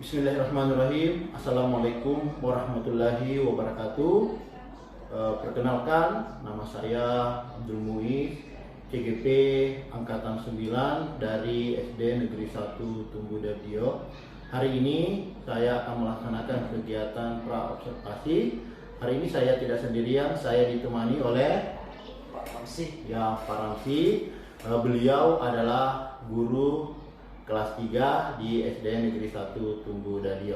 Bismillahirrahmanirrahim. Assalamualaikum warahmatullahi wabarakatuh. Perkenalkan, nama saya Abdul Muiz, CGP Angkatan 9 dari SD Negeri 1 Tumbu Dardio. Hari ini saya akan melaksanakan kegiatan pra-observasi. Hari ini saya tidak sendirian, saya ditemani oleh Pak Ramsi. Pak Ramsi. Beliau adalah guru kelas 3 di SD Negeri 1 Tumbu Dardio.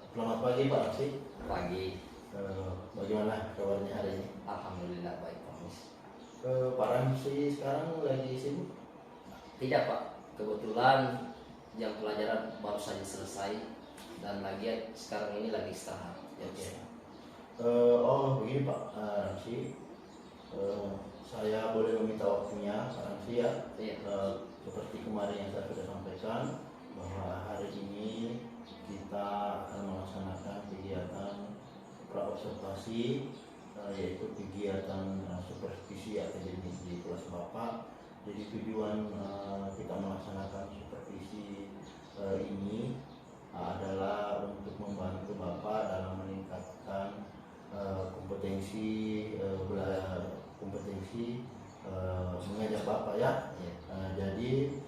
Selamat pagi Pak Ramsi. Pagi. Bagaimana kabarnya hari ini? Alhamdulillah baik Pak Mis. Pak Ramsi sekarang lagi sibuk? Tidak Pak, kebetulan jam pelajaran baru saja selesai dan lagi sekarang ini lagi istirahat. Oke. Begini Pak Ramsi, saya boleh meminta waktunya Pak Ramsi ya? Iya. Seperti kemarin yang saya sudah sampaikan bahwa hari ini kita akan melaksanakan kegiatan pra-observasi, yaitu kegiatan supervisi akademik di kelas Bapak. Jadi tujuan kita melaksanakan supervisi ini adalah untuk membantu Bapak dalam meningkatkan kompetensi mengajar Bapak ya. Jadi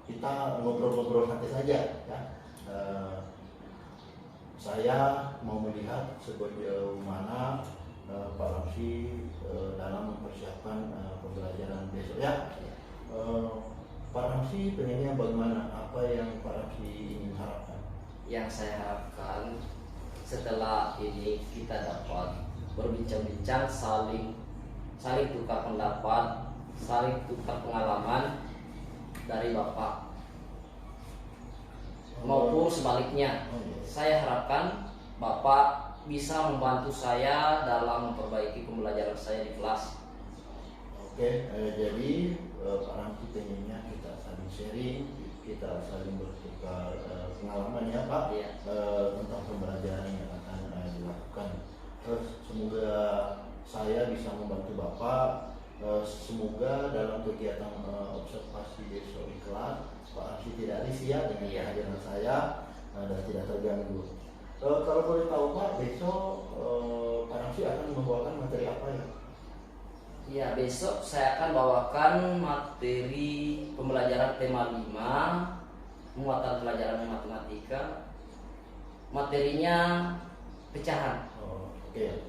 kita ngobrol-ngobrol santai saja ya. Saya mau melihat sejauh mana Pak Ramsi dalam mempersiapkan pembelajaran besok ya. Pak Ramsi pengennya bagaimana? Apa yang Pak Ramsi ingin harapkan? Yang saya harapkan setelah ini kita dapat berbincang-bincang, saling tukar pendapat, saling tukar pengalaman dari Bapak maupun sebaliknya. Saya harapkan Bapak bisa membantu saya dalam memperbaiki pembelajaran saya di kelas. Oke, jadi Pak Ramsi pengennya kita saling sharing, kita saling bertukar pengalaman ya Pak, Iya. Tentang pembelajaran yang akan dilakukan. Semoga saya bisa membantu Bapak. Semoga dalam kegiatan observasi besok di kelas Pak Ramsi tidak risih ya dengan kehadiran saya dan tidak terganggu. Kalau boleh tahu Pak, besok Pak Ramsi akan membawakan materi apa ya? Ya, besok saya akan bawakan materi pembelajaran tema 5, muatan pelajaran matematika. Materinya pecahan. Oke.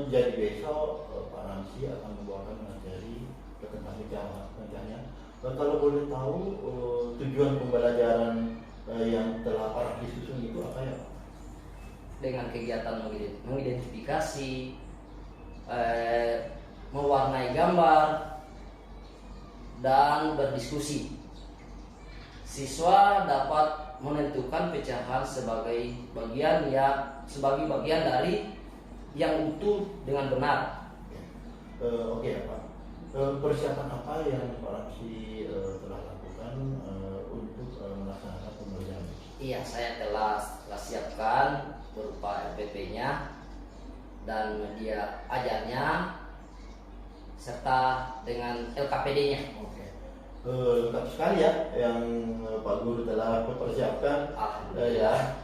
Jadi besok Pak Ramsi akan membawakan materi tentang pecahannya. Kalau boleh tahu tujuan pembelajaran yang telah Pak Ramsi susun itu apa ya Pak? Dengan kegiatan mengidentifikasi, mewarnai gambar, dan berdiskusi. Siswa dapat menentukan pecahan sebagai bagian dari yang utuh dengan benar. Oke Pak. Persiapan apa yang Pak Ramsi telah lakukan untuk melaksanakan pembelajaran? Iya, saya telah siapkan berupa RPP-nya dan media ajarnya serta dengan LKPD-nya. Oke. Lengkap sekali ya yang Pak Guru telah persiapkan. Ya.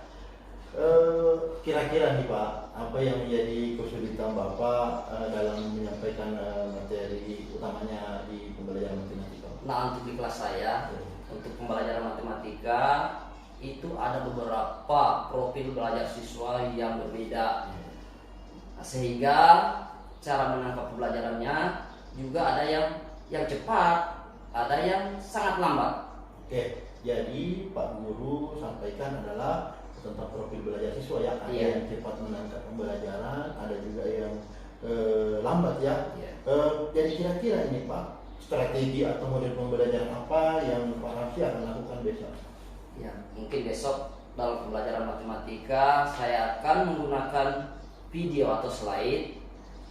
Kira-kira nih Pak, apa yang menjadi kesulitan Bapak dalam menyampaikan materi utamanya di pembelajaran matematika? Nah, untuk di kelas saya, untuk pembelajaran matematika itu ada beberapa profil belajar siswa yang berbeda, sehingga cara menangkap pembelajarannya juga ada yang cepat, ada yang sangat lambat. Oke, jadi Pak Guru sampaikan adalah tentang profil belajar siswa ya. Ada Iya. yang cepat menangkap pembelajaran, ada juga yang lambat ya. Iya. Jadi kira-kira ini Pak, strategi atau model pembelajaran apa yang Pak Ramsi akan lakukan besok? Ya, mungkin besok dalam pembelajaran matematika saya akan menggunakan video atau slide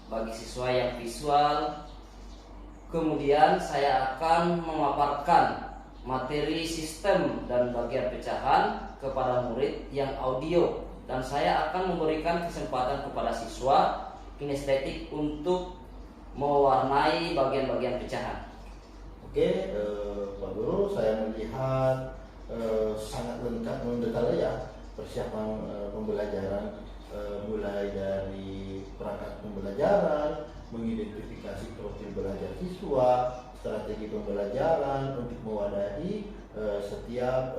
bagi siswa yang visual. Kemudian saya akan memaparkan materi sistem dan bagian pecahan kepada murid yang audio, dan saya akan memberikan kesempatan kepada siswa kinestetik untuk mewarnai bagian-bagian pecahan. Oke, Pak Guru, saya melihat sangat lengkap mendetail ya persiapan pembelajaran, mulai dari perangkat pembelajaran, mengidentifikasi profil belajar siswa, strategi pembelajaran untuk mewadahi setiap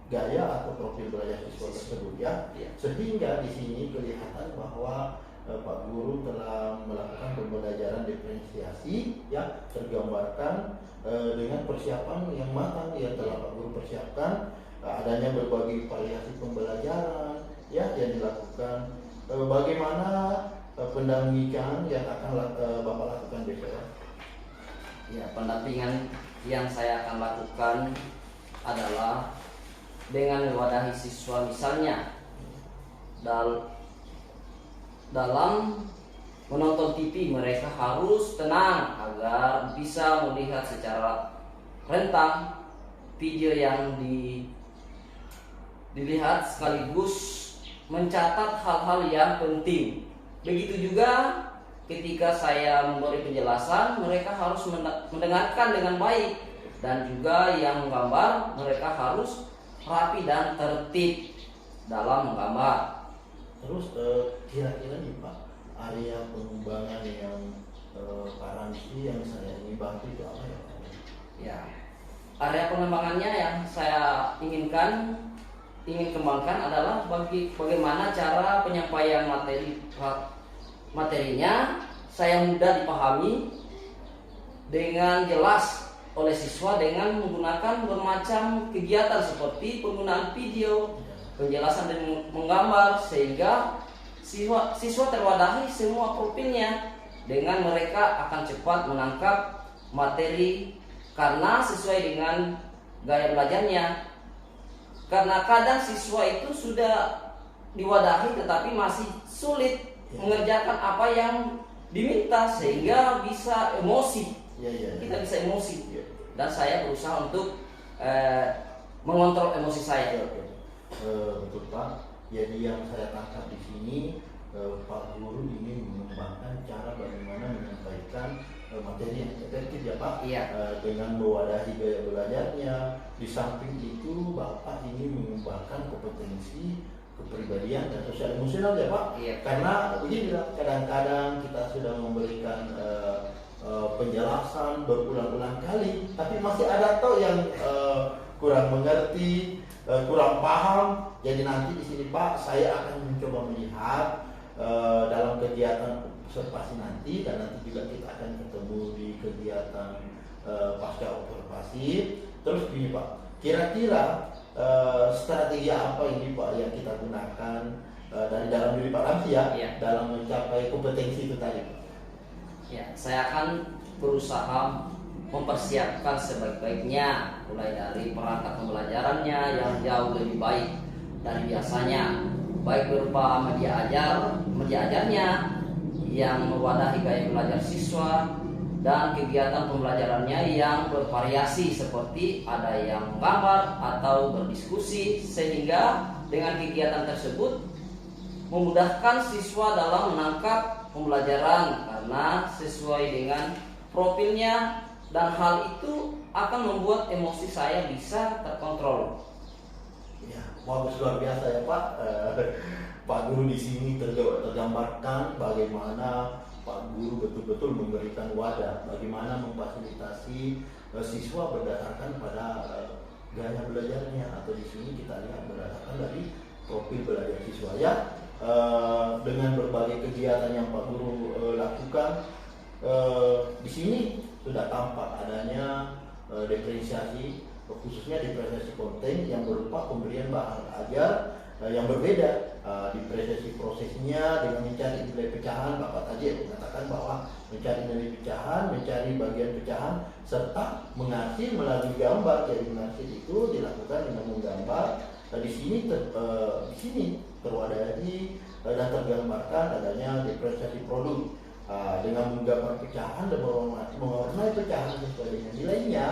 gaya atau profil belajar siswa tersebut ya. Sehingga di sini kelihatan bahwa Pak Guru telah melakukan pembelajaran diferensiasi ya, tergambarkan dengan persiapan yang matang yang telah Pak Guru persiapkan, adanya berbagai variasi pembelajaran ya yang dilakukan. Bagaimana pendampingan yang akan Bapak lakukan besok? Ya, pendampingan yang saya akan lakukan adalah dengan mewadahi siswa, misalnya dalam menonton TV mereka harus tenang agar bisa melihat secara rentang video yang dilihat, sekaligus mencatat hal-hal yang penting. Begitu juga ketika saya memberi penjelasan, mereka harus mendengarkan dengan baik, dan juga yang menggambar mereka harus rapi dan tertib dalam menggambar. Terus kira-kira nih Pak, area pengembangan yang Pak Ramzi yang saya ingin bantu itu apa ya Pak? Ya, area pengembangannya yang saya ingin kembangkan adalah bagaimana cara penyampaian materinya saya mudah dipahami dengan jelas oleh siswa dengan menggunakan bermacam kegiatan seperti penggunaan video, penjelasan dan menggambar, sehingga siswa terwadahi semua profilnya, dengan mereka akan cepat menangkap materi karena sesuai dengan gaya belajarnya. Karena kadang siswa itu sudah diwadahi tetapi masih sulit mengerjakan apa yang diminta, sehingga bisa emosi. Kita bisa emosi. Dan saya berusaha untuk mengontrol emosi saya. Betul Pak. Jadi yang saya tangkap di sini, Pak Guru ingin mengembangkan cara bagaimana menyampaikan materi yang efektif ya Pak. Dengan mewadahi gaya belajarnya. Di samping itu Bapak ingin mengembangkan kompetensi kepribadian dan sosial emosional ya Pak. Karena begini lah, kadang-kadang kita sudah memberikan penjelasan berulang-ulang kali, tapi masih ada toh yang kurang mengerti, kurang paham. Jadi nanti di sini Pak, saya akan mencoba melihat dalam kegiatan observasi nanti, dan nanti juga kita akan ketemu di kegiatan pasca observasi. Terus gini Pak, kira-kira strategi apa ini Pak yang kita gunakan dari dalam diri Pak Ramzi ya, dalam mencapai kompetensi itu tadi Pak? Ya, saya akan berusaha mempersiapkan sebaik-baiknya, mulai dari perangkat pembelajarannya yang jauh lebih baik dari biasanya, baik berupa media ajarnya yang mewadahi gaya belajar siswa, dan kegiatan pembelajarannya yang bervariasi seperti ada yang menggambar atau berdiskusi, sehingga dengan kegiatan tersebut memudahkan siswa dalam menangkap pembelajaran karena sesuai dengan profilnya, dan hal itu akan membuat emosi saya bisa terkontrol. Ya, bagus, luar biasa ya Pak. Pak Guru di sini tergambarkan bagaimana Pak Guru betul-betul memberikan wadah, bagaimana memfasilitasi siswa berdasarkan pada gaya belajarnya, atau di sini kita lihat berdasarkan dari profil belajar siswa ya. Dengan berbagai kegiatan yang Pak Guru lakukan, di sini sudah tampak adanya diferensiasi, khususnya diferensiasi konten yang berupa pemberian bahan ajar yang berbeda. Diferensiasi prosesnya dengan mencari nilai pecahan, Bapak tadi mengatakan bahwa mencari nilai pecahan, mencari bagian pecahan, serta mengarsir melalui gambar. Jadi mengarsir itu dilakukan dengan menggambar. Di sini terwadahi dan tergambarkan adanya diferensiasi produk dengan menggambar pecahan dan mewarnai pecahan sesuai dengan nilainya.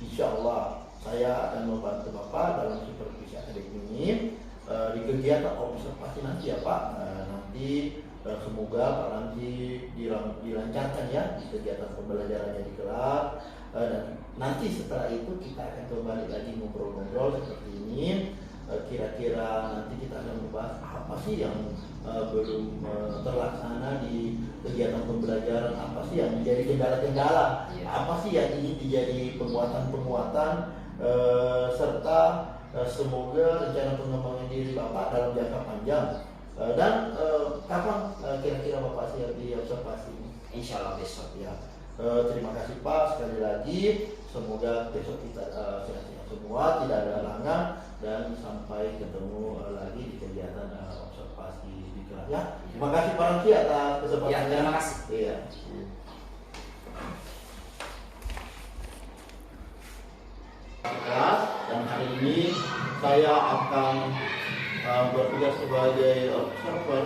Insya Allah saya akan membantu Bapak dalam supervisi akademik ini di kegiatan observasi nanti ya Pak. Nanti semoga Pak Ramzi dilancarkan ya di kegiatan pembelajarannya di kelas, dan nanti setelah itu kita akan kembali lagi ngobrol-ngobrol seperti ini. Kira-kira nanti kita akan membahas apa sih yang belum terlaksana di kegiatan pembelajaran, apa sih yang menjadi kendala-kendala, apa sih yang ingin dijadi penguatan-penguatan, serta semoga rencana pengembangan diri Bapak dalam jangka panjang. Dan kapan kira-kira Bapak siap diobservasi? Insya Allah besok. Ya, terima kasih Pak sekali lagi. Semoga besok kita sehat-sehat semua, tidak ada halangan, dan sampai ketemu lagi di kegiatan observasi di kelas ya. Terima kasih Pak Ramzi atas kesempatannya. Ya, terima kasih. Iya. Dan hari ini saya akan bertugas sebagai observer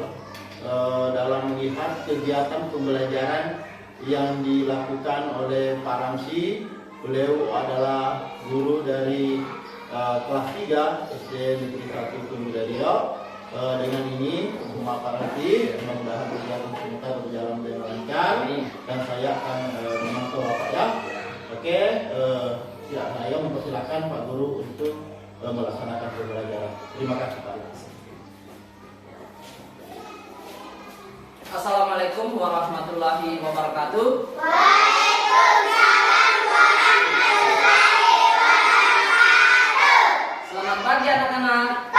dalam melihat kegiatan pembelajaran yang dilakukan oleh Pak Ramzi. Beliau adalah guru dari kelas 3 SD Negeri 1 Pemuda Riau. Dengan ini rumah Pak Ramzi, mudah-mudahan kegiatan kita berjalan dengan lancar, dan saya akan memantau Bapak ya. Oke, ya, saya mempersilakan Pak Guru untuk melaksanakan pembelajaran. Terima kasih Pak. Assalamualaikum warahmatullahi wabarakatuh. Selamat pagi anak-anak.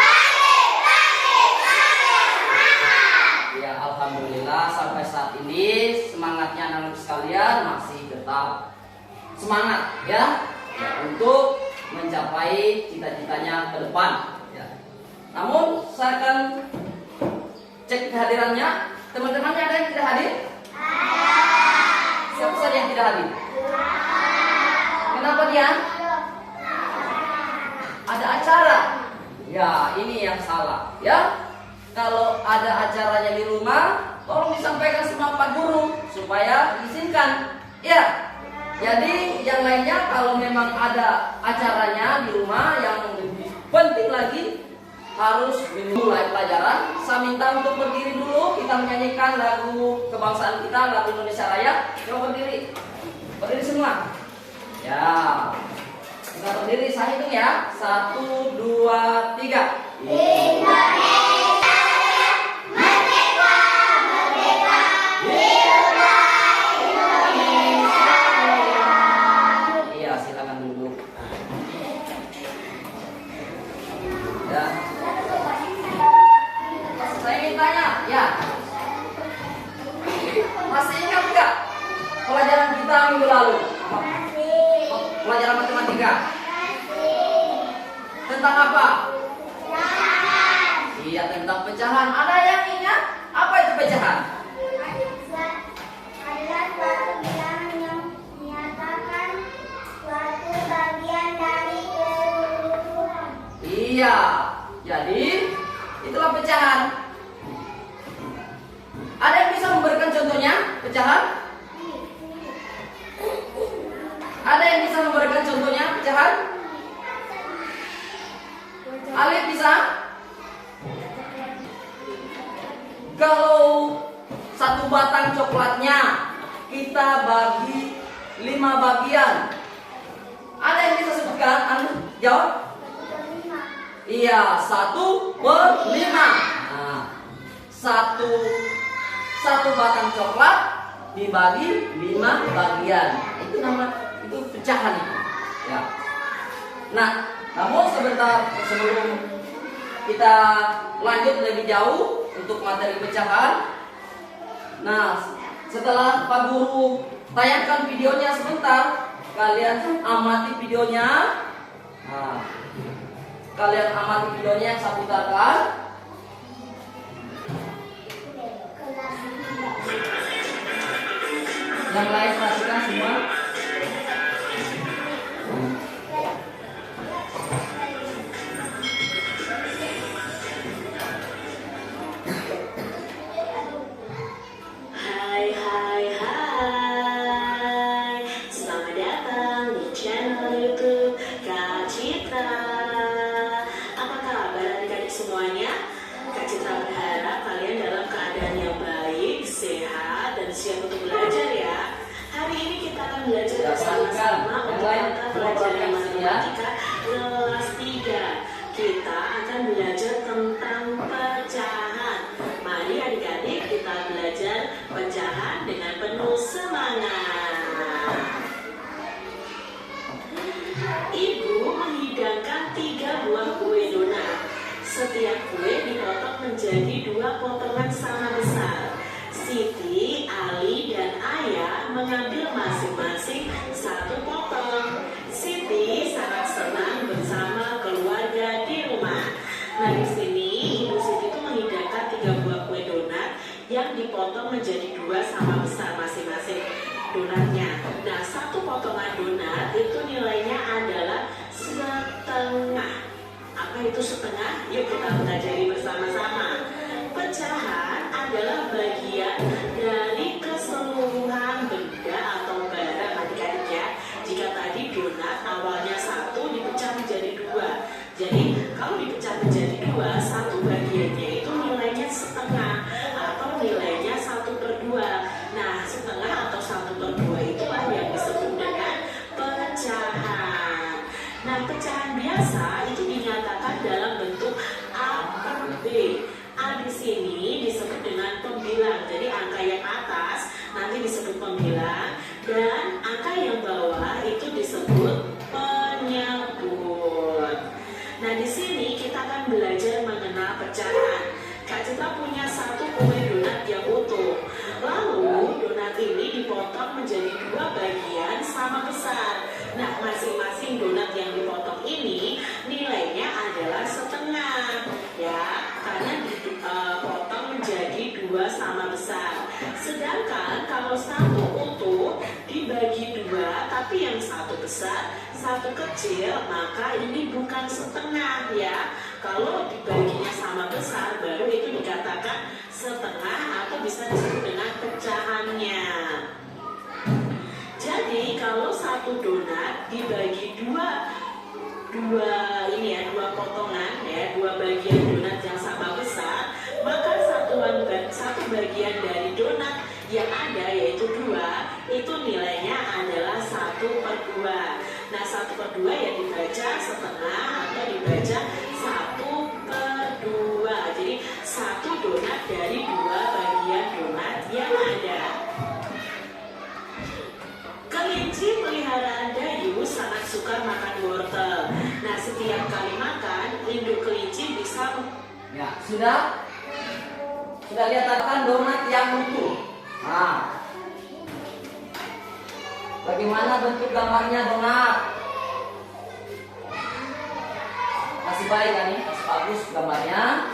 Ya, alhamdulillah sampai saat ini semangatnya anak-anak sekalian masih tetap semangat ya, untuk mencapai cita-citanya ke depan ya. Namun saya akan cek kehadirannya. Teman-temannya ada yang tidak hadir? Siapa saja yang tidak hadir? Kenapa dia? Ada acara. Ya, ini yang salah ya. Kalau ada acaranya di rumah, tolong disampaikan sama Pak Guru supaya diizinkan ya. Jadi yang lainnya kalau memang ada acaranya di rumah, yang lebih penting lagi harus memulai pelajaran. Saya minta untuk berdiri dulu, kita menyanyikan lagu kebangsaan kita, lagu Indonesia Raya. Coba berdiri, berdiri semua. Ya, kita berdiri, saya hitung ya. 1, 2, 3. Iya, silakan duduk. Ya. Saya ingin tanya, ya, masih ingat nggak pelajaran kita minggu lalu? Pelajaran matematika. Tentang apa? Iya, tentang pecahan. Ada yang ingat? Apa itu pecahan? Adalah suatu bilangan yang menyatakan suatu bagian dari keseluruhan. Iya, jadi itulah pecahan. Ada yang bisa memberikan contohnya pecahan? Ada yang bisa memberikan contohnya pecahan? Alif bisa? Kalau satu batang coklatnya kita bagi 5 bagian, ada yang bisa sebutkan? Anda jawab? Iya, 1/5. Nah, satu batang coklat dibagi 5 bagian. Itu itu pecahan itu. Ya. Nah, namun sebentar sebelum kita lanjut lebih jauh untuk materi pecahan. Nah, setelah Pak Guru tayangkan videonya sebentar, kalian amati videonya. Nah, kalian amati videonya yang saya putarkan. Yang lain perhatikan semua. Hai, selamat datang di channel YouTube Kak Citra. Apa kabar adik-adik semuanya? Kak Citra berharap kalian dalam keadaan yang baik belajar bersama-sama Yang untuk lain, mata pelajaran kelompok yang ya. matematika kelas 3. Kita akan belajar tentang pecahan. Mari adik-adik kita belajar pecahan dengan penuh semangat. Ibu menghidangkan 3 buah kue donat. Setiap kue dipotong menjadi 2 potongan sama besar. Siti, Ali, dan Ayah mengambil masing-masing 1 potong. Siti sangat senang bersama keluarga di rumah. Nah, di sini Ibu Siti itu menghidangkan 3 buah kue donat yang dipotong menjadi 2 sama besar masing-masing donatnya. Nah, 1 potongan donat itu nilainya adalah setengah. Apa itu setengah? Yuk kita pelajari bersama-sama. Pecahan adalah bagian dari keseluruhan benda atau barang adik-adik ya. Jika tadi donat awalnya 1 dipecah menjadi 2. Jadi kalau dipecah menjadi 2, 1 bagiannya itu nilainya setengah atau nilainya 1/2. Nah, setengah atau 1/2 itulah yang disebut dengan pecahan. Nah, pecahan biasa itu dinyatakan dalam bentuk A per B. A di sini disebut dengan pembilang. Jadi angka yang atas nanti disebut pembilang dan angka yang bawah itu disebut penyebut. Nah, di sini kita akan belajar mengenal pecahan. Kak Citra punya 1 kue donat yang utuh. Lalu donat ini dipotong menjadi 2 bagian sama besar. Nah, masing-masing donat yang dipotong ini nilainya adalah setengah, ya, karena dipotong menjadi 2 sama besar. Sedangkan kalau 1 utuh dibagi 2, tapi yang 1 besar, 1 kecil, maka ini bukan setengah ya. Kalau dibaginya sama besar, baru itu dikatakan setengah atau bisa disebut dengan pecahannya. Jadi kalau 1 donat dibagi 2 potongan ya, 2 bagian donat yang sama besar, maka satu bagian dari donat yang ada yaitu 2 itu nilainya adalah 1/2. Nah, 1/2 ya dibaca setengah atau dibaca 1/2. Jadi 1 donat dari 2 bagian donat yang ada. Kelinci peliharaan Dayu sangat suka makan wortel. Nah, setiap kali makan, induk kelinci bisa Ya, sudah lihat kan donat yang utuh. Nah, bagaimana bentuk gambarnya donat? Masih baik kan nih? Masih bagus gambarnya.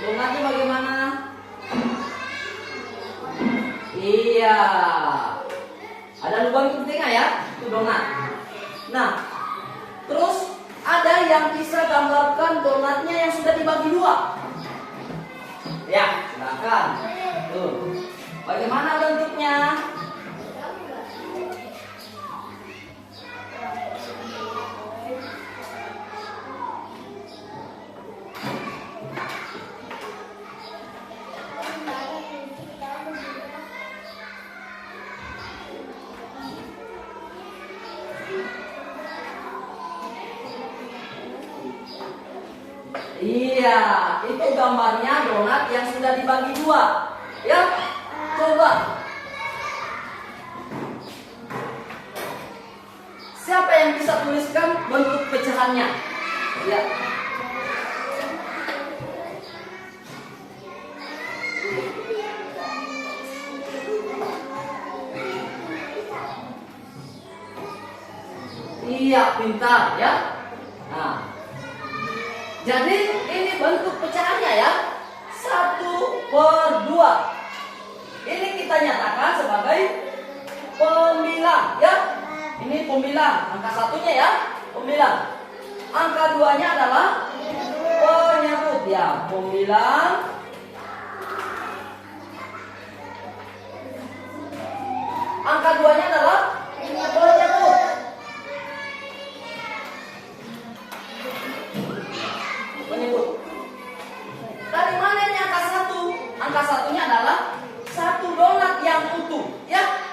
Donatnya bagaimana? Iya. Ada lubang di tengah ya, itu donat. Nah, terus ada yang bisa gambarkan donatnya yang sudah dibagi 2. Ya, silakan. Tuh. Bagaimana bentuknya? Iya, itu gambarnya donat yang sudah dibagi 2. Ya, coba. Siapa yang bisa tuliskan bentuk pecahannya? Ya. Iya, pintar ya. Nah, jadi ini bentuk pecahannya ya, 1/2. Ini kita nyatakan sebagai pembilang ya. Ini pembilang, angka 1-nya ya, pembilang. Angka 2-nya adalah penyebut ya, pembilang. Angka 2-nya adalah penyebut. Penyebut. Dari mana ini angka 1? Angka 1-nya adalah satu donat yang utuh, ya.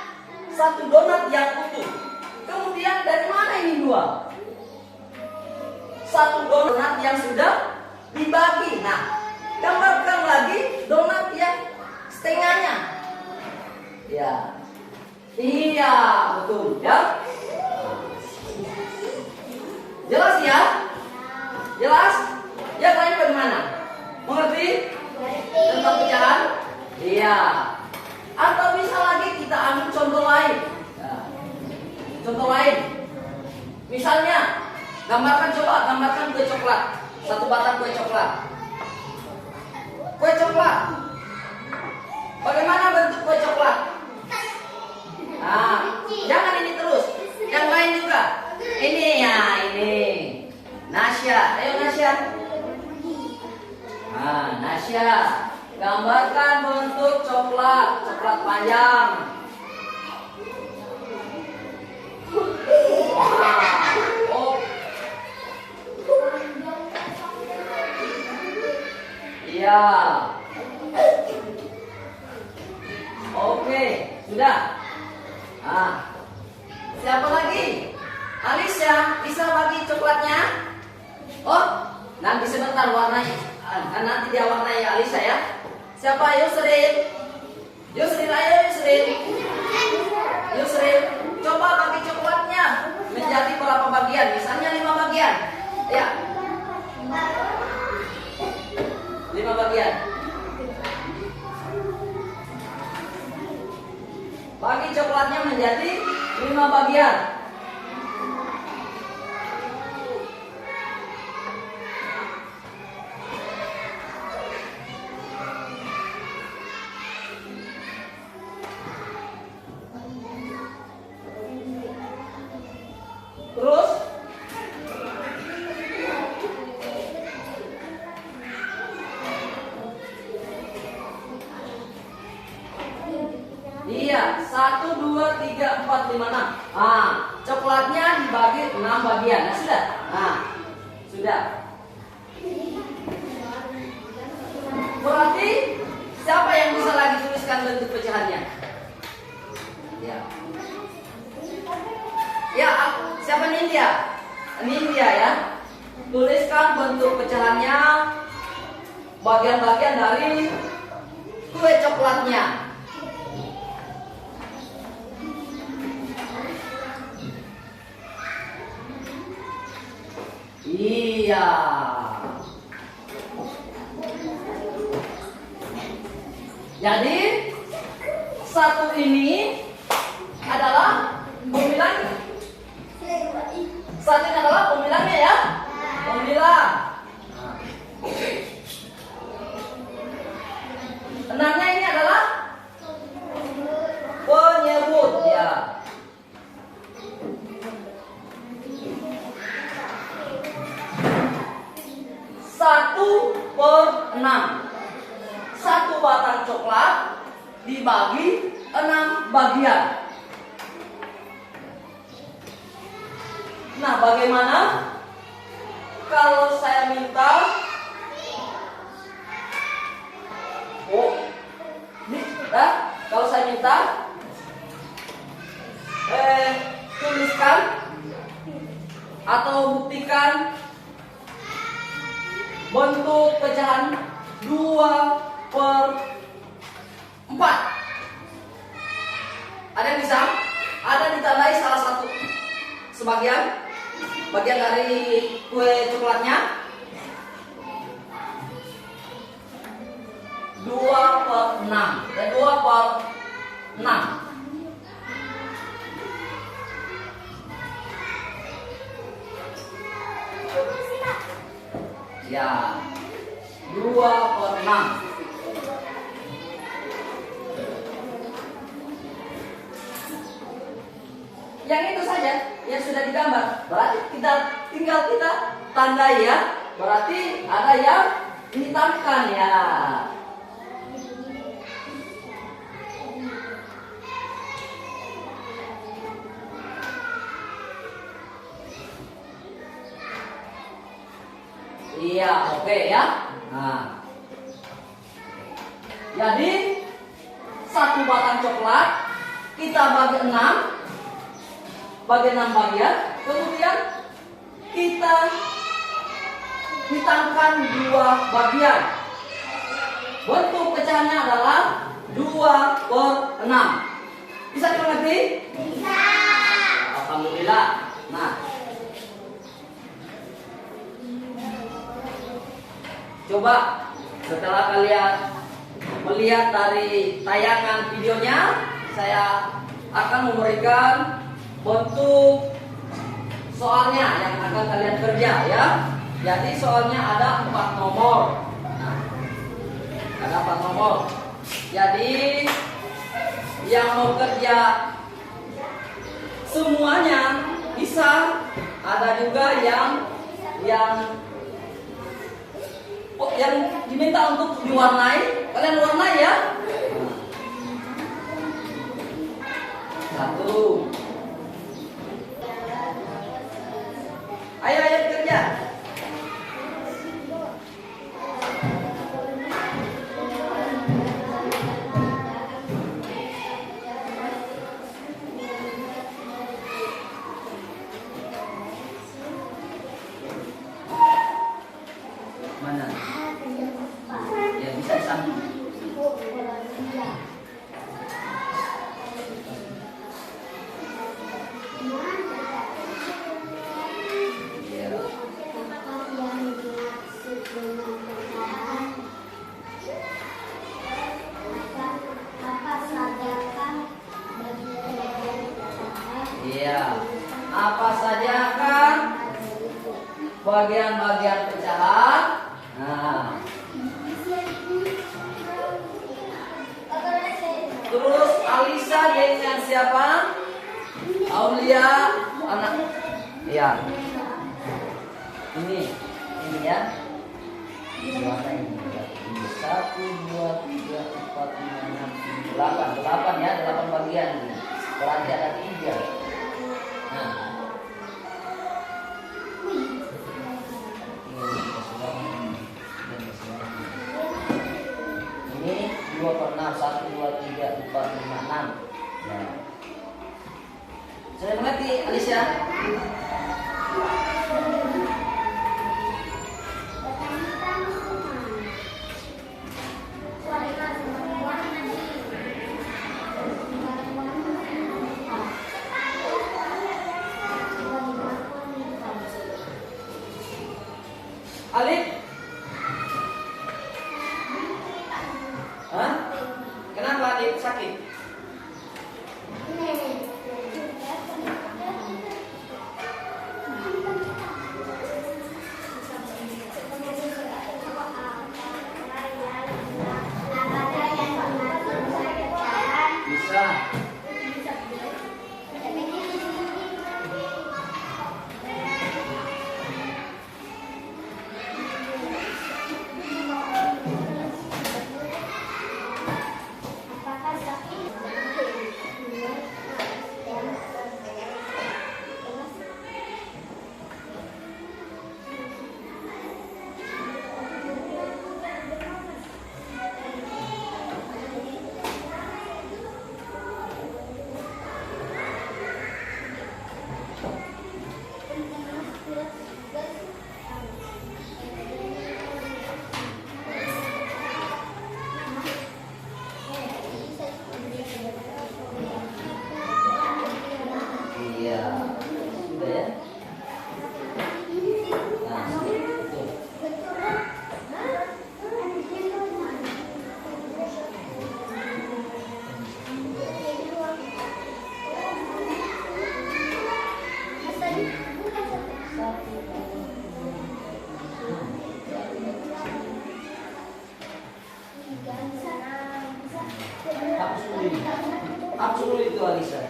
Satu donat yang utuh. Kemudian dari mana ini 2? Satu donat yang sudah dibagi. Nah, gambarkan lagi donat yang setengahnya. Ya. Iya, betul ya. Jelas ya? Jelas? Ya, kalian bagaimana? Mengerti? Tentang pecahan? Iya. Atau bisa lagi kita ambil contoh lain. Ya. Contoh lain. Misalnya, gambarkan kue coklat. Satu batang kue coklat. Kue coklat. Bagaimana bentuk kue coklat? Nah, jangan ini terus. Yang lain juga. Ini ya, ini. Nasya, ayo Nasya. Nah, Nasya, gambarkan bentuk coklat panjang. Oh. Iya. Oke, sudah. Nah, siapa lagi? Alicia, bisa bagi coklatnya? Oh, nanti sebentar warnanya. Nanti dia warnai Alicia ya. Siapa? Yusril. Yusril, ayo Yusril. Yusril, coba bagi coklatnya menjadi berapa bagian? Misalnya 5 bagian. Ya. 5 bagian. Bagi coklatnya menjadi 5 bagian. Terus iya, 1, 2, 3, 4, 5, 6. Nah, coklatnya dibagi 6 bagian. Nah, sudah. Nah, sudah. Berarti siapa yang bisa lagi tuliskan bentuk pecahannya? Ya. Ya, siapa Nindya? Nindya ya. Tuliskan bentuk pecahannya, bagian-bagian dari kue coklatnya. Iya. Jadi satu ini adalah pemilang. Satu ini adalah pemilangnya ya. Pemilang. Enamnya ini adalah penyebut ya. Satu per 6. Satu batang coklat dibagi 6 bagian. Nah, bagaimana kalau saya minta kalau saya minta tuliskan atau buktikan bentuk pecahan 2/4. Ada yang bisa? Ada ditandai salah satu bagian dari kue coklatnya. 2/6 dan 2/6. Ya, 2/6. Yang itu saja yang sudah digambar. Berarti tinggal kita tandai ya. Berarti ada yang dihitamkan ya. Iya, oke ya. Nah, jadi satu batang coklat kita bagi 6, bagi 6 bagian, kemudian kita hitangkan 2 bagian. Bentuk pecahannya adalah 2/6. Bisa dimengerti? Bisa. Alhamdulillah. Nah, coba setelah kalian melihat dari tayangan videonya, saya akan memberikan bentuk soalnya yang akan kalian kerja ya. Jadi soalnya ada 4 nomor. Nah, ada 4 nomor. Jadi yang mau kerja semuanya bisa, ada juga yang diminta untuk diwarnai. Kalian warnai ya. 1. Ayo kerja. Mana? Ya bisa disambung. Iya. Apa saja kan bagian-bagian pecahan? Nah. Terus Alisa dia dengan siapa? Aulia anak. Iya. Ini ya. Berapa ini? 1, 2, 3, 4, 5, 6, 7, 8 ya, 8 bagian. Berarti ada 3. Nah. Ini 2/6, 1, 2, 3, 4, 5, 6. Nah. Sudah mengerti Alicia? Alif? Hah? Kenapa Alif sakit? Bisa. Iya. Sudah ya? Nah, betul. Hapus dulu itu Alisa.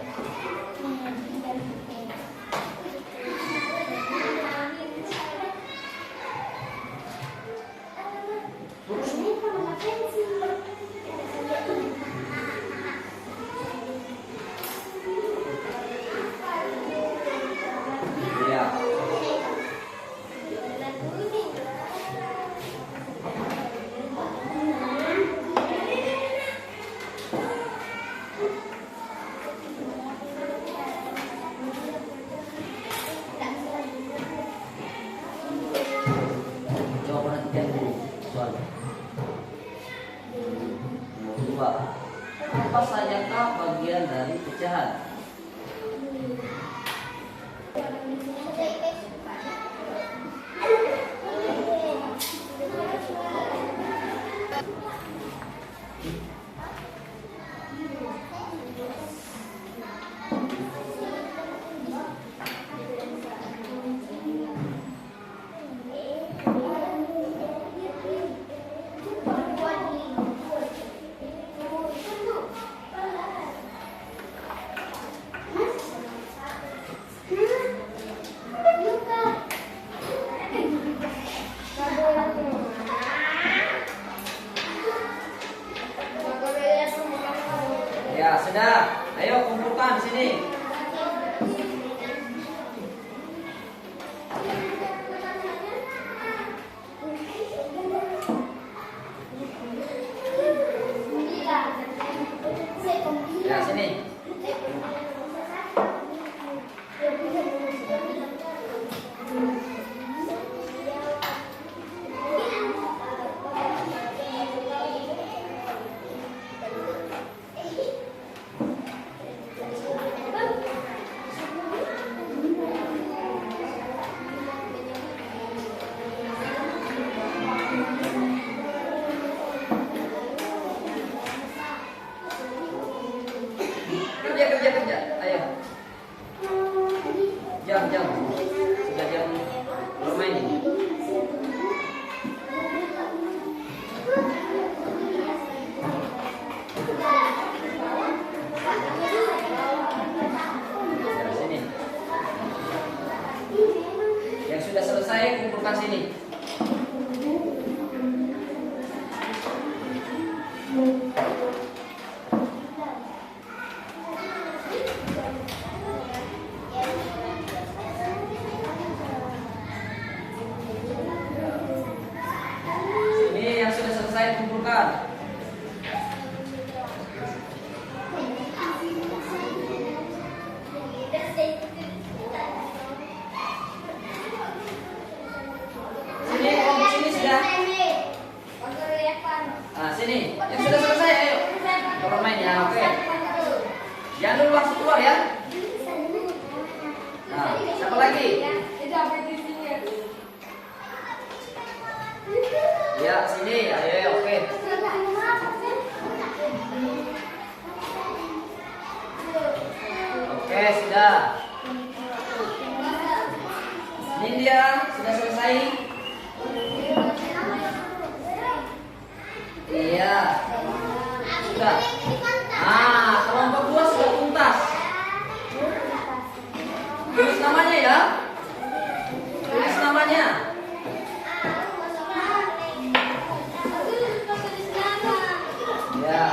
Iya. Jawaban ketiga dulu soalnya. Nomor 2. Apa sajakah bagian dari pecahan? Ya, sudah. Ayo kumpulkan di sini. Ya, sini. Kerja. Ayo. Jam. Sudah jam bermain ini. Ya, sini. Yang sudah selesai kumpulkan sini. Kumpulkan. Sini, kelompok sini sudah. Nah, sini. Yang sudah selesai, ayo. Orang main ya, oke. Jangan dulu langsung keluar ya. Nah, siapa lagi? Ya, sini. Ayo, oke. Oke, sudah. Ini dia, sudah selesai. Iya. Sudah. Ah, kelompok 2 sudah tuntas. Tulis namanya ya. Tulis namanya. Ya.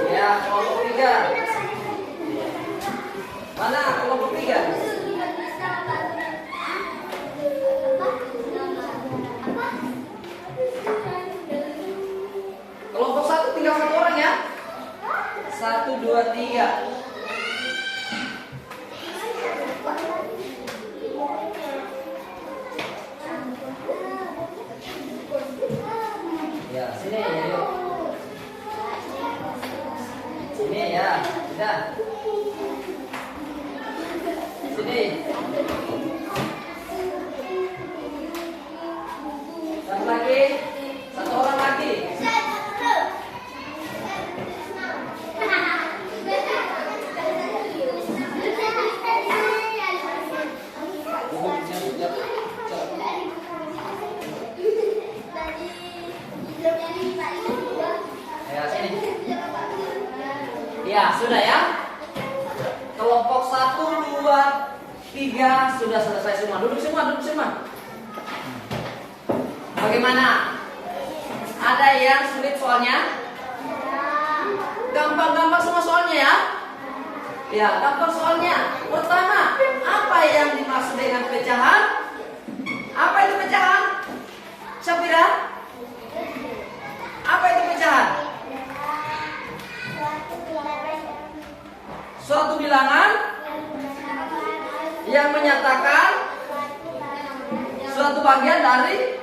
Ya, kelompok 3. Mana kelompok 3? Kelompok 1 tinggal 1 orang ya. 1, 2, 3. Ya, sini yuk. Sini ya, sudah. Sini. Satu lagi. 1 orang lagi. Ya, sini. Ya, sudah ya. Kelompok 1, 2, 3 sudah selesai semua. Duduk semua. Bagaimana? Ada yang sulit soalnya? Gampang-gampang semua soalnya ya. Ya, gampang soalnya. Pertama, apa yang dimaksud dengan pecahan? Apa itu pecahan? Syafira? Apa itu pecahan? Suatu bilangan yang menyatakan suatu bagian dari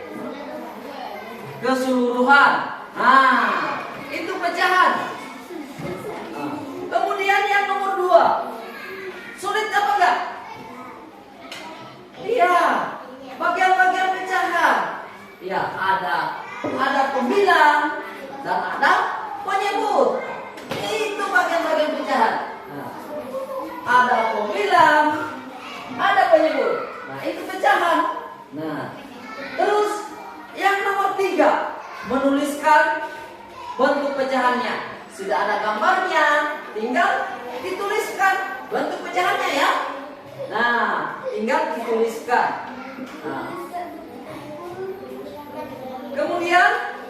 keseluruhan. Nah, itu pecahan. Kemudian yang nomor 2, sulit apa enggak? Iya, bagian-bagian pecahan. Iya, ada pembilang dan ada penyebut. Itu bagian-bagian pecahan. Nah, ada pembilang, ada penyebut. Nah, itu pecahan. Nah, terus yang nomor 3, menuliskan bentuk pecahannya. Sudah ada gambarnya, tinggal dituliskan bentuk pecahannya ya. Nah, tinggal dituliskan. Nah. Kemudian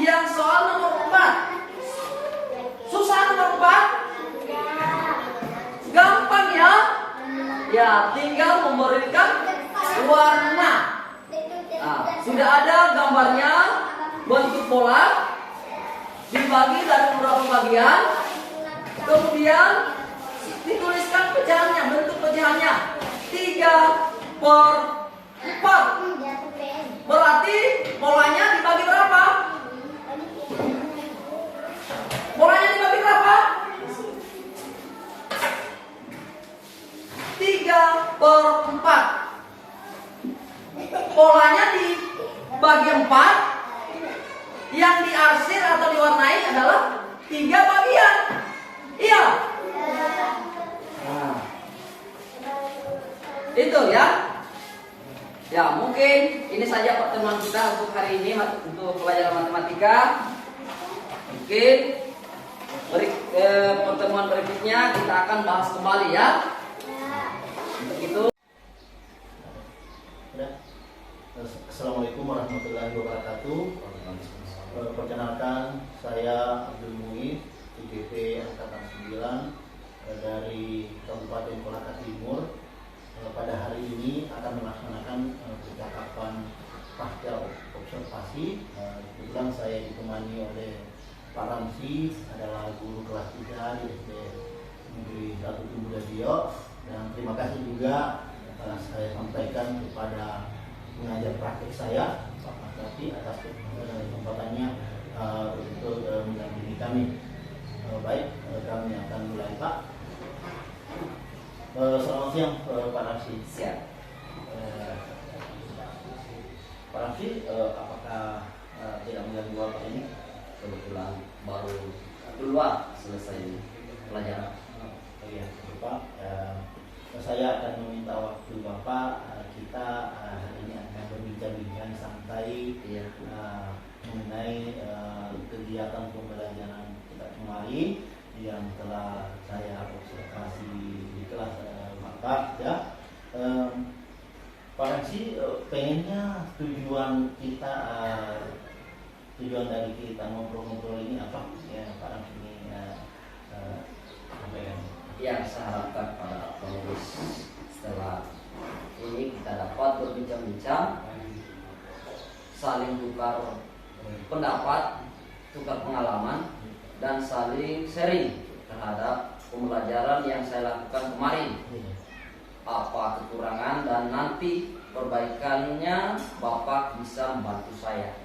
yang soal nomor 4, susah nomor 4, gampang ya. Ya, tinggal memberikan warna. Nah, sudah ada gambarnya, bentuk bola dibagi dari beberapa bagian, kemudian dituliskan pecahannya, bentuk pecahannya 3/4. Berarti polanya dibagi berapa? Polanya dibagi berapa? 3/4. Polanya dibagi 4. Yang diarsir atau diwarnai adalah 3 bagian. Iya. Nah, itu ya. Ya, mungkin ini saja pertemuan kita untuk hari ini untuk pelajaran matematika. Mungkin pertemuan berikutnya kita akan bahas kembali ya. Untuk itu. Assalamualaikum warahmatullahi wabarakatuh. Perkenalkan, saya Abdul Muiz, IGP Angkatan 9 dari Kabupaten Kolaka Timur. Pada hari ini akan melaksanakan percakapan pasca observasi. Kebetulan saya ditemani oleh Pak Ramsi, adalah guru kelas 3 di SD Negeri 1 Tumbuh Dio. Dan terima kasih juga saya sampaikan kepada pengajar praktik saya, Pak Mas Raffi, atas kesempatannya untuk mendampingi kami. Baik, kami akan mulai, Pak. Selamat siang, Pak Raffi. Siap. Pak Raffi, apakah tidak mengganggu Bapak ini? Kebetulan baru keluar selesai pelajaran. Iya, Pak. Saya akan meminta waktu Bapak. Kita hari ini akan berbincang-bincang santai mengenai kegiatan pembelajaran kita kemarin yang telah saya observasi di kelas Bapak ya. Pak Ramsi, pengennya tujuan kita, tujuan dari kita ngobrol-ngobrol ini apa ya, Pak Ramsi ini sampaikan. Yang saya harapkan pada penulis setelah ini kita dapat berbincang-bincang, saling tukar pendapat, tukar pengalaman, dan saling sharing terhadap pembelajaran yang saya lakukan kemarin. Apa kekurangan dan nanti perbaikannya Bapak bisa membantu saya.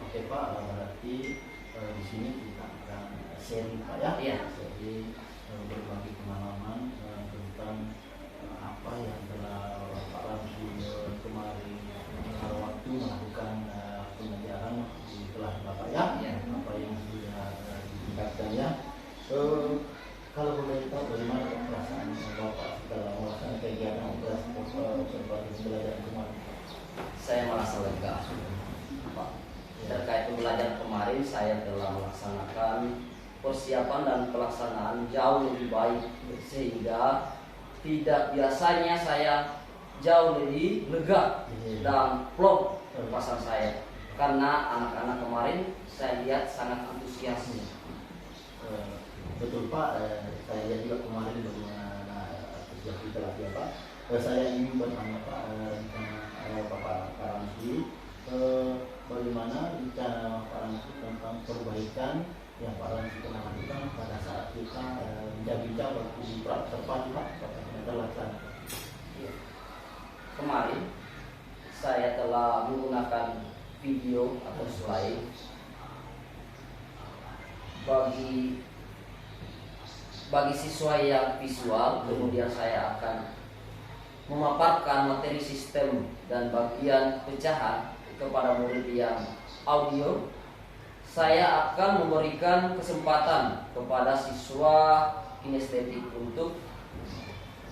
Oke Pak, berarti di sini kita akan sharing Pak ya. Iya. Jadi berbagi pengalaman tentang apa yang telah Pak Ramsi kemarin waktu melakukan pengajaran di kelas Bapak ya. Iya. Apa yang sudah ditingkatkan ya. Kalau boleh tahu bagaimana perasaan Bapak setelah melaksanakan kegiatan observasi pembelajaran kemarin? Saya merasa lega. Pak, terkait pembelajaran kemarin saya telah melaksanakan persiapan dan pelaksanaan jauh lebih baik, sehingga tidak biasanya saya jauh lebih lega dan plong perasaan saya, karena anak-anak kemarin saya lihat sangat antusias. Betul Pak, saya lihat juga kemarin bagaimana kerja kita latihan Pak. Saya ingin bertanya Pak, rencana Pak Ramzi, bagaimana rencana Pak Ramzi tentang perbaikan yang Pak Ramzi telah lakukan pada saat kita bincang-bincang waktu di terpadu Pak, apakah kita terlaksana? Kemarin saya telah menggunakan video atau slide bagi siswa yang visual, kemudian saya akan memaparkan materi sistem dan bagian pecahan kepada murid yang audio. Saya akan memberikan kesempatan kepada siswa kinestetik untuk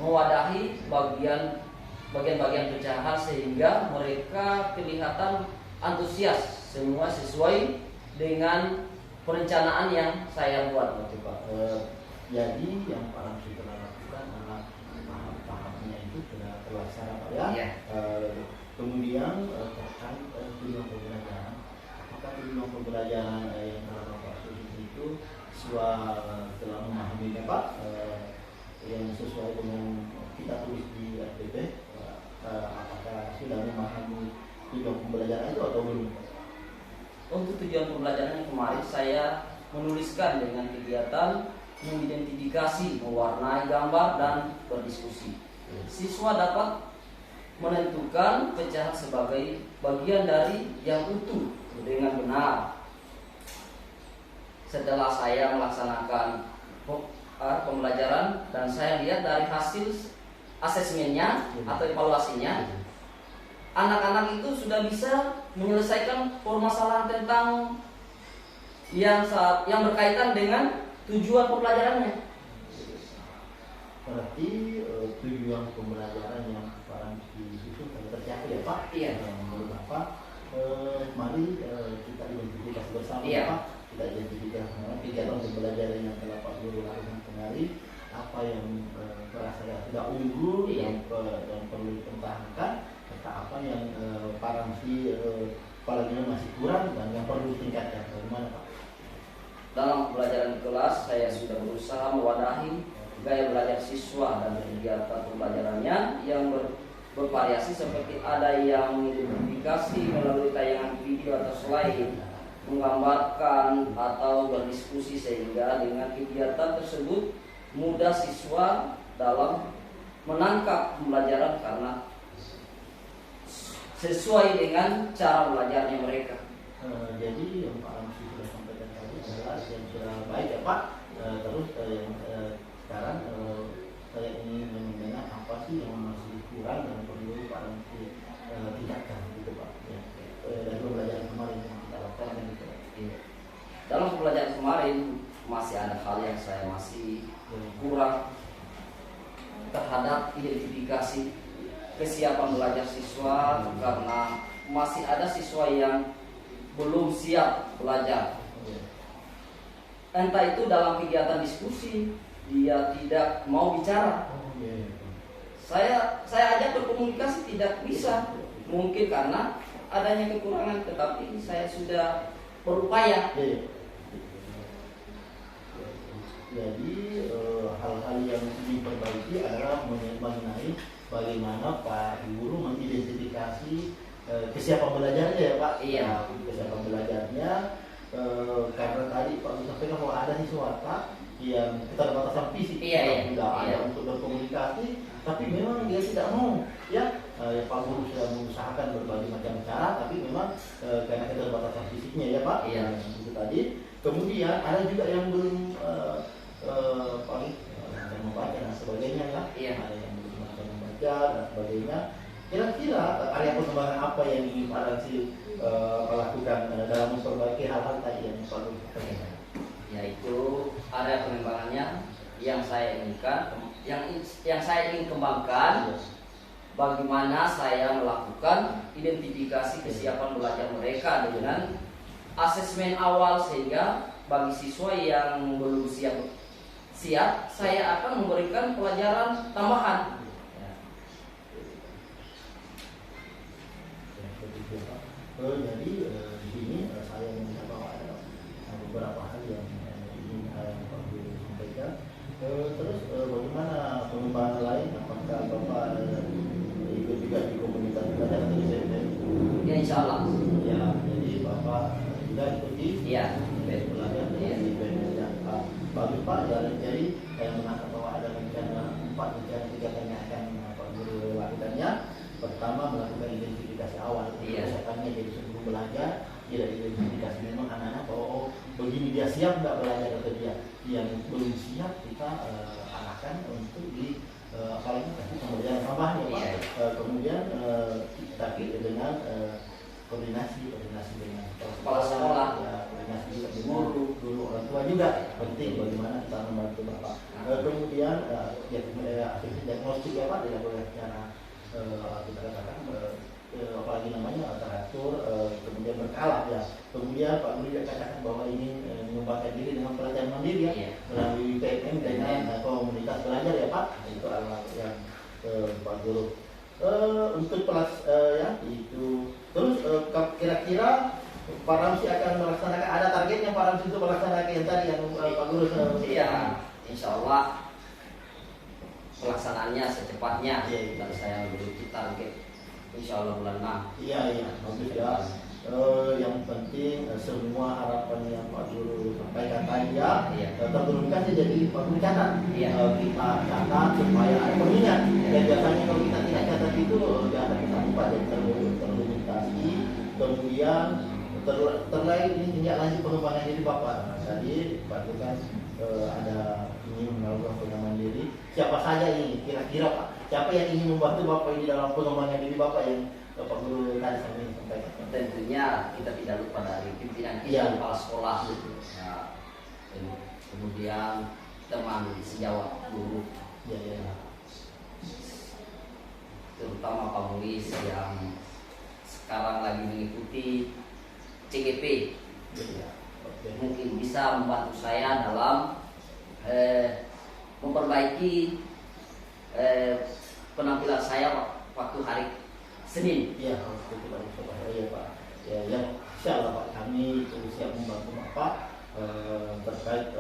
mewadahi bagian-bagian pecahan sehingga mereka kelihatan antusias, semua sesuai dengan perencanaan yang saya buat waktu Pak. Jadi yang Pak Ramzi telah lakukan adalah tahap-tahapnya itu sudah terlaksana Pak ya. Iya. Kemudian terkait tujuan pembelajaran, apakah tujuan pembelajaran yang telah Bapak tulis itu siswa telah memahaminya Pak, yang sesuai dengan kita tulis di RPP, apakah sudah memahami tujuan pembelajaran itu atau belum? Untuk tujuan pembelajaran yang kemarin saya menuliskan dengan kegiatan mengidentifikasi, mewarnai gambar dan berdiskusi. Siswa dapat menentukan pecahan sebagai bagian dari yang utuh dengan benar. Setelah saya melaksanakan pembelajaran dan saya lihat dari hasil asesmennya atau evaluasinya, anak-anak itu sudah bisa menyelesaikan permasalahan tentang yang berkaitan dengan tujuan pembelajarannya. Berarti tujuan pembelajaran yang Pak Ramzi itu sudah tercapai ya Pak? Iya. Menurut Bapak, mari kita identifikasi bersama Iya. Pak. Kita identifikasi kegiatan pembelajaran yang telah Pak Guru lakukan kemarin, apa yang merasa tidak unggul Iya. dan perlu dipertahankan, serta apa yang Pak Ramzi apalagi masih kurang dan yang perlu ditingkatkan. Bagaimana Pak? Dalam pembelajaran di kelas, saya sudah berusaha mewadahi gaya belajar siswa dan kegiatan pembelajarannya yang bervariasi seperti ada yang mengidentifikasi melalui tayangan video atau slide, menggambarkan atau berdiskusi sehingga dengan kegiatan tersebut mudah siswa dalam menangkap pembelajaran karena sesuai dengan cara belajarnya mereka. Jadi yang Pak Ramzi sudah sampaikan tadi adalah yang sudah baik ya Pak. Terus yang sekarang saya ingin mendengar apa sih yang masih kurang dan perlu Pak Ramzi tingkatkan gitu Pak. Ya. Dari pembelajaran kemarin yang kita lakukan gitu. Dalam pembelajaran kemarin masih ada hal yang saya masih kurang terhadap identifikasi kesiapan belajar siswa karena masih ada siswa yang belum siap belajar. Entah itu dalam kegiatan diskusi dia tidak mau bicara. Saya ajak berkomunikasi tidak bisa. Mungkin karena adanya kekurangan, tetapi saya sudah berupaya. Jadi hal-hal yang diperbaiki adalah mengenai bagaimana Pak Guru mengidentifikasi kesiapan belajarnya ya Pak. Iya. Kesiapan belajarnya karena tadi Pak sampaikan bahwa ada siswa Pak yang keterbatasan fisik, tidak ada untuk berkomunikasi, tapi memang dia tidak mau ya. Pak Guru sudah mengusahakan berbagai macam cara, tapi memang karena keterbatasan fisiknya ya Pak. Iya. Itu tadi. Kemudian ada juga yang belum membaca dan sebagainya ya. Iya. Ada yang belum membaca dan sebagainya. Kira-kira area pengembangan apa yang ingin Pak Ramzi lakukan dalam memperbaiki hal-hal tadi yang Pak Guru sampaikan? Yaitu area pengembangannya yang saya inginkan, yang saya ingin kembangkan, bagaimana saya melakukan identifikasi kesiapan belajar mereka dengan asesmen awal sehingga bagi siswa yang belum siap saya akan memberikan pelajaran tambahan. Jadi di sini saya melihat bahwa ada beberapa hal yang ingin Pak Guru sampaikan. Terus bagaimana pengembangan lain? Apakah Bapak ikut juga di komunitas belajar atau di CPM? Ya insya Allah. Ya, jadi Bapak juga ikuti Iya. belajar di CPM. Ya, bagus Pak. Jadi saya menangkap bahwa ada rencana 4 rencana kegiatan yang akan Pak Guru lakukannya. Pertama, melakukan identifikasi awal. Iya. Kebiasaannya jadi sebelum belajar tidak identifikasi memang anak-anak bahwa begini dia siap nggak belajar atau dia yang belum siap kita arahkan untuk di apalagi kasih pembelajaran tambahan ya Pak. Iya. Kemudian tapi dengan koordinasi dengan Kepala sekolah. ya, koordinasi juga dengan guru orang tua juga penting bagaimana kita membantu Bapak. Kemudian aktivitas diagnostik ya Pak tidak boleh secara kita katakan apalagi namanya teratur kemudian berkala ya. Kemudian Pak Guru juga katakan bahwa ini mengembangkan diri dengan pelajaran mandiri ya, Iya. melalui PMM dengan komunitas belajar ya Pak. Itu adalah yang Pak Guru untuk ya itu. Terus kira-kira Pak Ramsi akan melaksanakan, ada targetnya Pak Ramsi untuk melaksanakan yang tadi yang Pak Guru Iya, insya Allah pelaksanaannya secepatnya. Iya. Dan saya memiliki target insya Allah bulan 6. Iya, bagus ya. Yang penting semua harapan yang Pak Guru sampaikan tadi ya, Iya. terturunkan jadi Pak Guru catat. Iya. Kita catat supaya ada pengingat. Dan biasanya kalau kita tidak catat itu jangan kita lupa dan terlimitasi. Kemudian terlain ini tindak lanjut pengembangan diri Bapak. Nah, tadi Pak Guru kan ada ingin melakukan pengembangan diri. Siapa saja ini kira-kira Pak? Siapa yang ingin membantu Bapak ini dalam pengembangan diri Bapak yang Bapak Guru tadi sampaikan? Tentunya kita tidak lupa dari pimpinan kita, Iya. kepala sekolah, ya, kemudian teman sejawat guru, Ya. terutama Pak Mulis yang sekarang lagi mengikuti CGP. Ya. Oke. Mungkin bisa membantu saya dalam memperbaiki penampilan saya waktu hari Senin. Iya, harus itu Pak. Ya Pak. Ya, insya Allah Pak, kami siap membantu Bapak terkait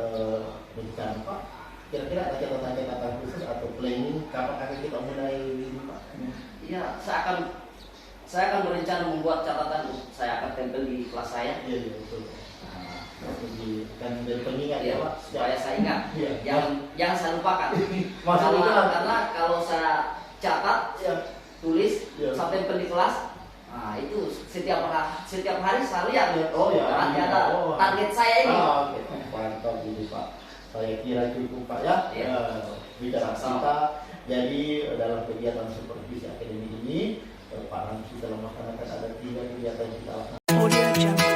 rencana Pak. Kira-kira ada catatan-catatan khusus atau planning kapan akan kita mulai ini Pak? Iya, saya akan berencana membuat catatan. Saya akan tempel di kelas saya. Iya, betul. Jadi kan dari pengingat ya Pak. Supaya saya ingat. Iya. Jangan saya lupakan. Maksudnya Karena kalau saya catat, ya. tulis, Iya. saya tempel di kelas. Nah itu setiap hari saya lihat. Oh ya. Berarti ada target saya ini. Oke. Mantap ini Pak. Saya kira cukup Pak ya. Iya. Bicara Sama-sama. kita. Jadi dalam kegiatan supervisi akademi ini Pak Ramsi telah melaksanakan ada 3 kegiatan kita laksanakan. Audio Jungle.